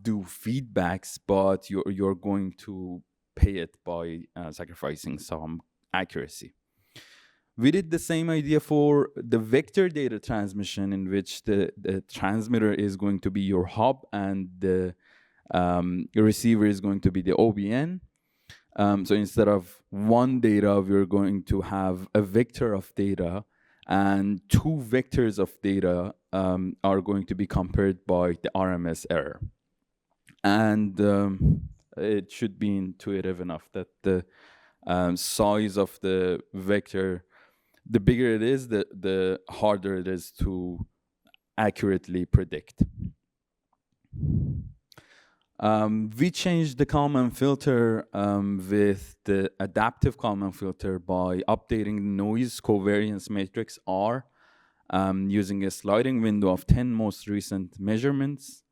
do feedbacks, but you're going to pay it by sacrificing some accuracy. We did the same idea for the vector data transmission, in which the transmitter is going to be your hub and the receiver is going to be the OBN. So instead of one data, we're going to have a vector of data, and two vectors of data are going to be compared by the RMS error. And it should be intuitive enough that the size of the vector, the bigger it is, the harder it is to accurately predict. We changed the Kalman filter with the adaptive Kalman filter by updating the noise covariance matrix R using a sliding window of 10 most recent measurements.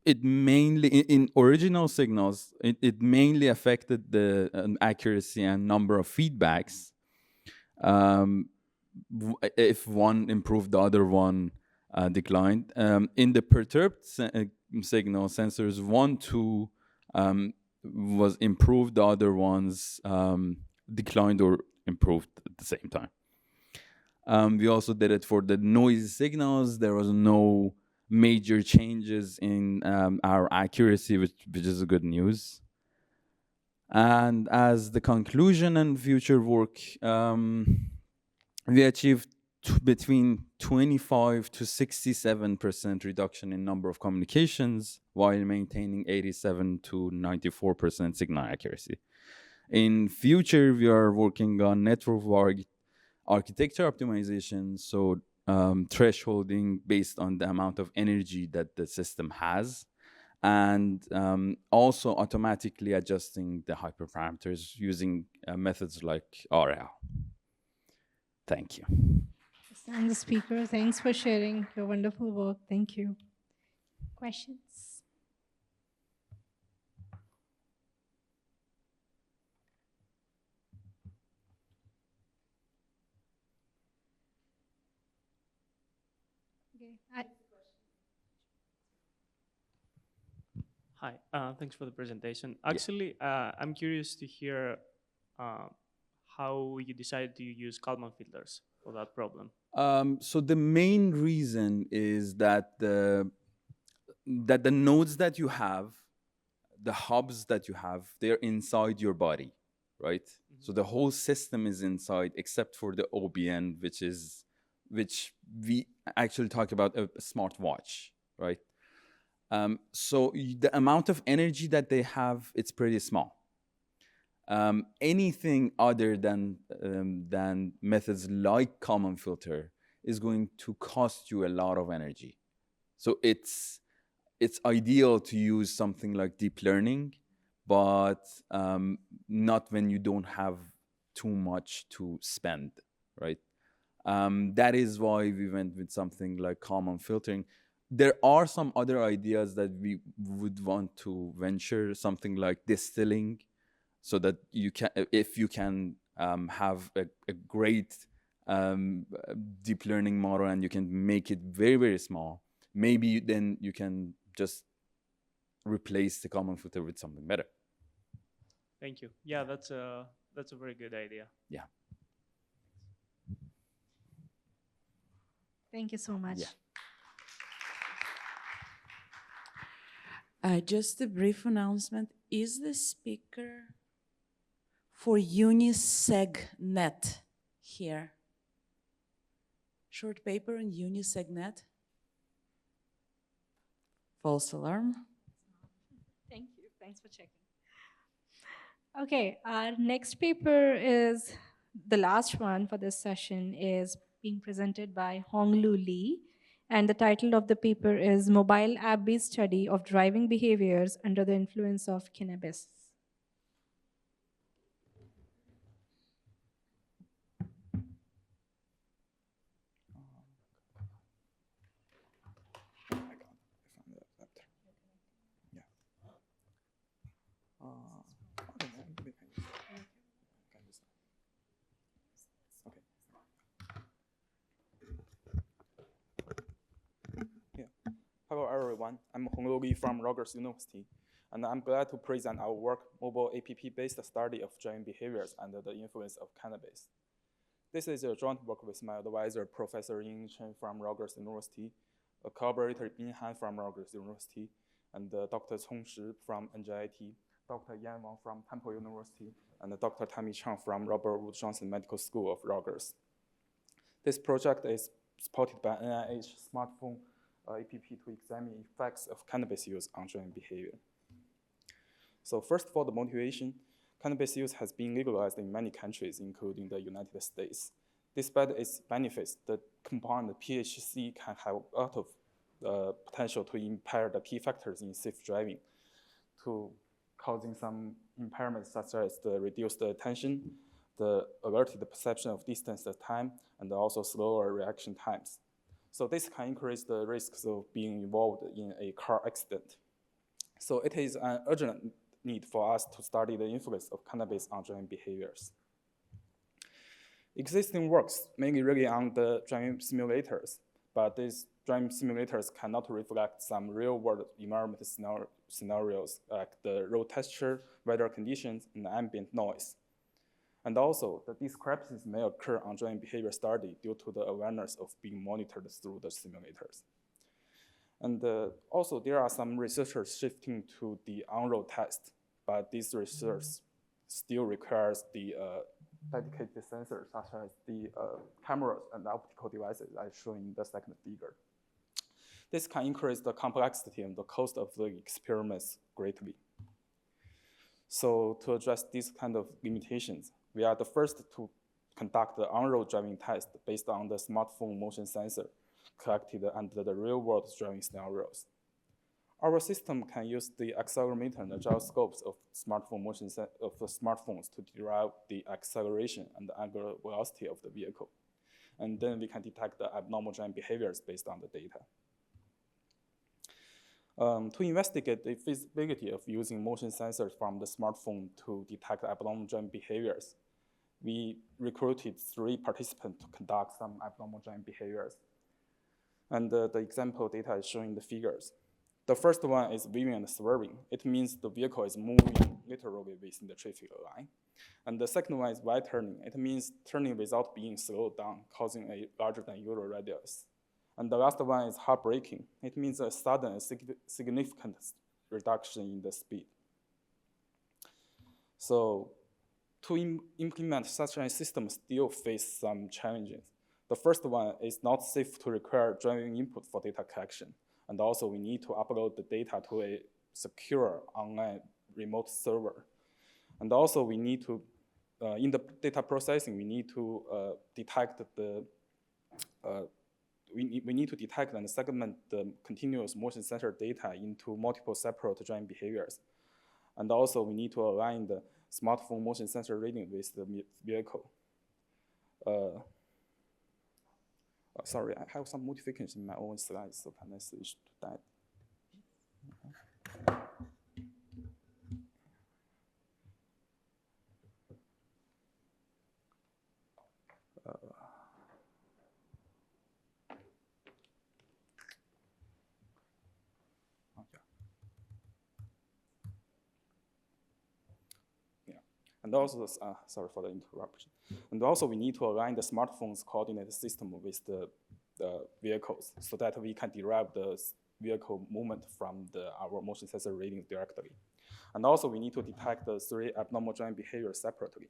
It mainly, in original signals, it mainly affected the accuracy and number of feedbacks. If one improved, the other one declined. In the perturbed signal, sensors 1, 2 was improved, the other ones declined or improved at the same time. We also did it for the noise signals. There was no major changes in our accuracy, which is good news. And as the conclusion and future work, we achieved between 25 to 67% reduction in number of communications while maintaining 87 to 94% signal accuracy. In future, we are working on network architecture optimization, so thresholding based on the amount of energy that the system has, and also automatically adjusting the hyperparameters using methods like RL. Thank you. And the speaker, thanks for sharing your wonderful work. Thank you. Questions? Okay. Hi, thanks for the presentation. Actually, I'm curious to hear how you decided to use Kalman filters for that problem. So the main reason is that the nodes that you have, the hubs that you have, they're inside your body, right? Mm-hmm. So the whole system is inside except for the OBN, which we actually talk about a smartwatch, right? So the amount of energy that they have, it's pretty small. Anything other than methods like Kalman filter is going to cost you a lot of energy. So it's ideal to use something like deep learning, but not when you don't have too much to spend, right? That is why we went with something like Kalman filtering. There are some other ideas that we would want to venture, something like distilling, so that you can, if you can have a great deep learning model and you can make it very, very small, maybe then you can just replace the Kalman filter with something better. Thank you. Yeah, that's a very good idea. Yeah. Thank you so much. Yeah. Just a brief announcement. Is the speaker for UnisegNet here? Short paper on UnisegNet? False alarm. Thank you. Thanks for checking. Okay, our next paper is the last one for this session, is being presented by Honglu Lee. And the title of the paper is Mobile App-Based Study of Driving Behaviors Under the Influence of Cannabis. Hello everyone, I'm Honglu Li from Rutgers University, and I'm glad to present our work, Mobile App-Based Study of Driving Behaviors Under the Influence of Cannabis. This is a joint work with my advisor, Professor Ying Chen from Rutgers University, a collaborator Bin Han from Rutgers University, and Dr. Cong Shi from NJIT, Dr. Yan Wang from Temple University, and Dr. Tammy Chang from Robert Wood Johnson Medical School of Rutgers. This project is supported by NIH smartphone app to examine effects of cannabis use on driving behavior. So first of all, the motivation. Cannabis use has been legalized in many countries, including the United States. Despite its benefits, the compound THC can have a lot of potential to impair the key factors in safe driving, to causing some impairments such as the reduced attention, the alerted perception of distance at time, and also slower reaction times. So this can increase the risks of being involved in a car accident. So it is an urgent need for us to study the influence of cannabis on driving behaviors. Existing works mainly rely on the driving simulators, but these driving simulators cannot reflect some real-world environment scenarios like the road texture, weather conditions, and ambient noise. And also, the discrepancies may occur on driving behavior study due to the awareness of being monitored through the simulators. And also, there are some researchers shifting to the on-road test, but this research still requires the dedicated sensors, such as the cameras and optical devices, as shown in the second figure. This can increase the complexity and the cost of the experiments greatly. So to address these kind of limitations, we are the first to conduct the on-road driving test based on the smartphone motion sensor collected under the real-world driving scenarios. Our system can use the accelerometer and the gyroscopes of smartphone of the smartphones to derive the acceleration and the angular velocity of the vehicle. And then we can detect the abnormal driving behaviors based on the data. To investigate the feasibility of using motion sensors from the smartphone to detect abnormal driving behaviors, we recruited 3 participants to conduct some abnormal driving behaviors. And the example data is shown in the figures. The first one is weaving and swerving. It means the vehicle is moving literally within the traffic line. And the second one is wide turning. It means turning without being slowed down, causing a larger than usual radius. And the last one is hard braking. It means a sudden and significant reduction in the speed. So to implement such a system still face some challenges. The first one is not safe to require driving input for data collection. And also we need to upload the data to a secure online remote server. And also we need to, in the data processing, we need to detect the, we need to detect and segment the continuous motion sensor data into multiple separate driving behaviors. And also we need to align the smartphone motion sensor reading with the vehicle. Sorry, I have some modifications in my own slides, so can I switch to that? And also, sorry for the interruption. And also we need to align the smartphone's coordinate system with the the vehicles so that we can derive the vehicle movement from our motion sensor readings directly. And also we need to detect the 3 abnormal driving behaviors separately.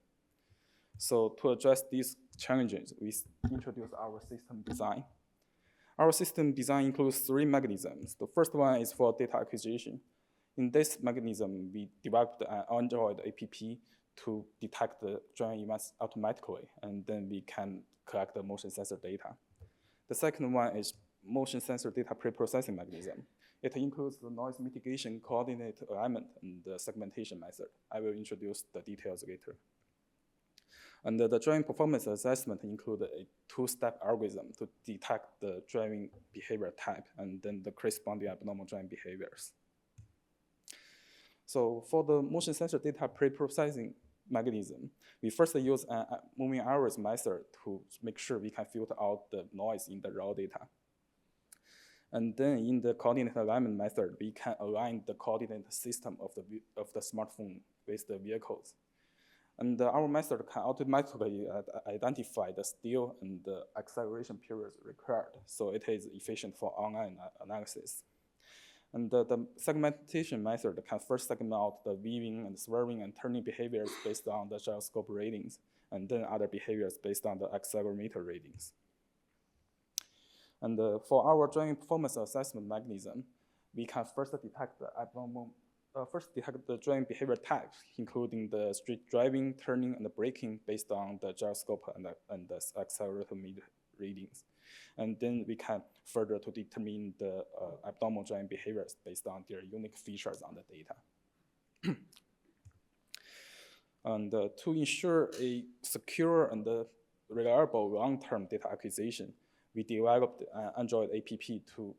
So to address these challenges, we introduced our system design. Our system design includes 3 mechanisms. The first one is for data acquisition. In this mechanism, we developed an Android app to detect the driving events automatically, and then we can collect the motion sensor data. The second one is motion sensor data pre-processing mechanism. It includes the noise mitigation, coordinate alignment, and the segmentation method. I will introduce the details later. And the driving performance assessment includes a 2-step algorithm to detect the driving behavior type and then the corresponding abnormal driving behaviors. So for the motion sensor data pre-processing mechanism, we first use a moving arrows method to make sure we can filter out the noise in the raw data. And then in the coordinate alignment method, we can align the coordinate system of the smartphone with the vehicles. And our method can automatically identify the steer and the acceleration periods required, so it is efficient for online analysis. And the segmentation method can first segment out the weaving and swerving and turning behaviors based on the gyroscope readings, and then other behaviors based on the accelerometer readings. And for our driving performance assessment mechanism, we can first detect the driving behavior types, including the street driving, turning, and the braking based on the gyroscope and the accelerometer readings. And then we can further to determine the abnormal driving behaviors based on their unique features on the data. And to ensure a secure and reliable long-term data acquisition, we developed an Android app to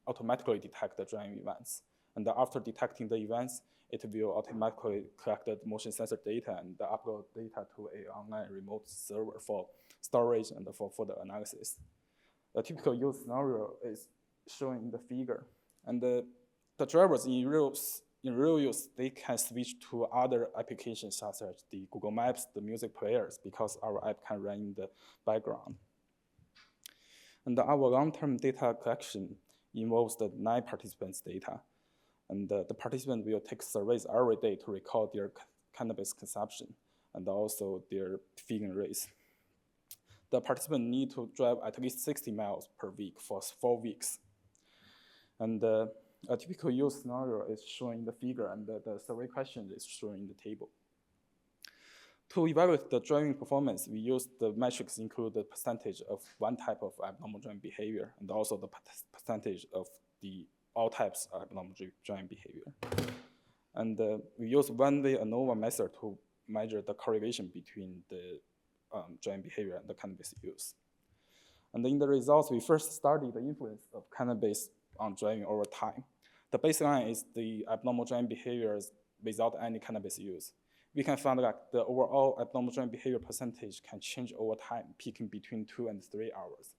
automatically detect the driving events. And after detecting the events, it will automatically collect the motion sensor data and upload data to an online remote server for storage and for further analysis. A typical use scenario is shown in the figure. And the drivers in real use, they can switch to other applications such as the Google Maps, the music players, because our app can run in the background. And our long-term data collection involves the 9 participants' data. And the participant will take surveys every day to record their cannabis consumption and also their feeding rates. The participant need to drive at least 60 miles per week for 4 weeks. And a typical use scenario is shown in the figure, and the survey question is shown in the table. To evaluate the driving performance, we use the metrics include the percentage of one type of abnormal driving behavior and also the percentage of all types of abnormal driving behavior. And we use one-way ANOVA method to measure the correlation between the driving behavior and the cannabis use. And in the results, we first studied the influence of cannabis on driving over time. The baseline is the abnormal driving behaviors without any cannabis use. We can find that the overall abnormal driving behavior percentage can change over time, peaking between 2 and 3 hours.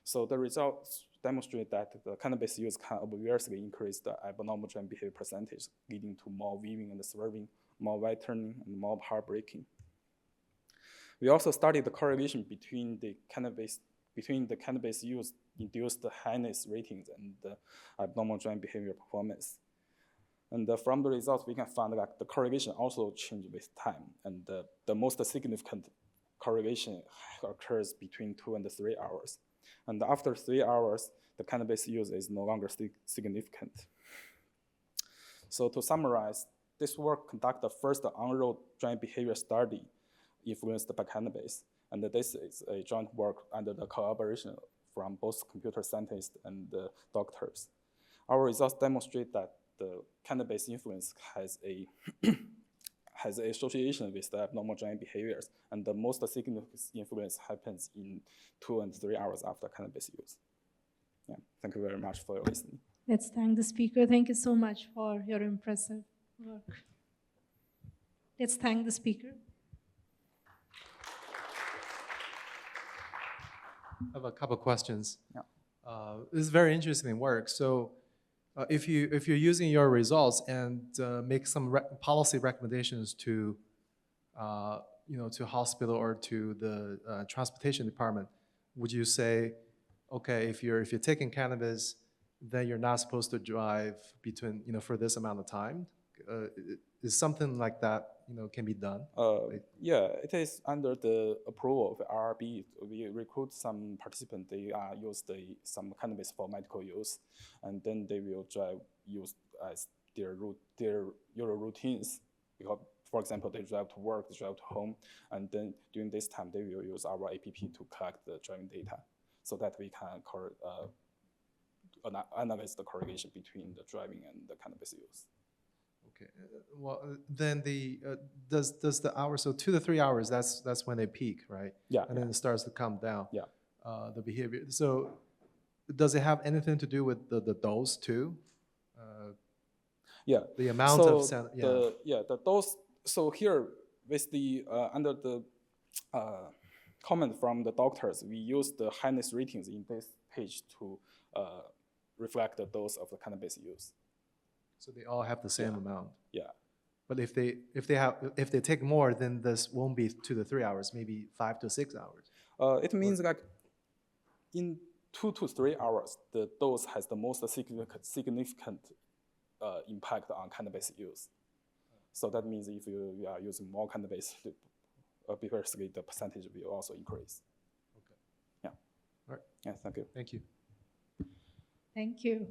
So the results demonstrate that the cannabis use can obviously increase the abnormal driving behavior percentage, leading to more weaving and swerving, more right turning, and more hard braking. We also studied the correlation between the cannabis use induced highness ratings and the abnormal driving behavior performance. And from the results, we can find that the correlation also changes with time, and the most significant correlation occurs between 2 and 3 hours. And after 3 hours, the cannabis use is no longer significant. So to summarize, this work conducted the first on-road driving behavior study influenced by cannabis. And this is a joint work under the collaboration from both computer scientists and doctors. Our results demonstrate that the cannabis influence has an association with the abnormal driving behaviors, and the most significant influence happens in 2 and 3 hours after cannabis use. Yeah, thank you very much for your listening. Let's thank the speaker. Thank you so much for your impressive work. Let's thank the speaker. I have a couple questions. Yeah. This is very interesting work. So if you're using your results and make some policy recommendations to to hospital or to the transportation department, would you say okay, if you're taking cannabis, then you're not supposed to drive between, for this amount of time? Is something like that, can be done? Yeah, it is under the approval of the RRB. We recruit some participants. They use some cannabis for medical use, and then they will use as their usual routines. Because, for example, they drive to work, they drive to home, and then during this time they will use our app to collect the driving data, so that we can analyze the correlation between the driving and the cannabis use. Okay. Well, then does the hour, so 2 to 3 hours, that's when they peak, right? Yeah. And then it starts to come down. Yeah. The behavior. So does it have anything to do with the dose too? Yeah. The amount of the dose. So here with the under the comment from the doctors, we use the highness ratings in this page to reflect the dose of the cannabis use. So they all have the same amount. Yeah. But if they take more, then this won't be 2 to 3 hours, maybe 5 to 6 hours. It means like in 2 to 3 hours, the dose has the most significant impact on cannabis use. So that means if you are using more cannabis, obviously the percentage will also increase. Okay. Yeah. All right. Yeah, thank you. Thank you. Thank you.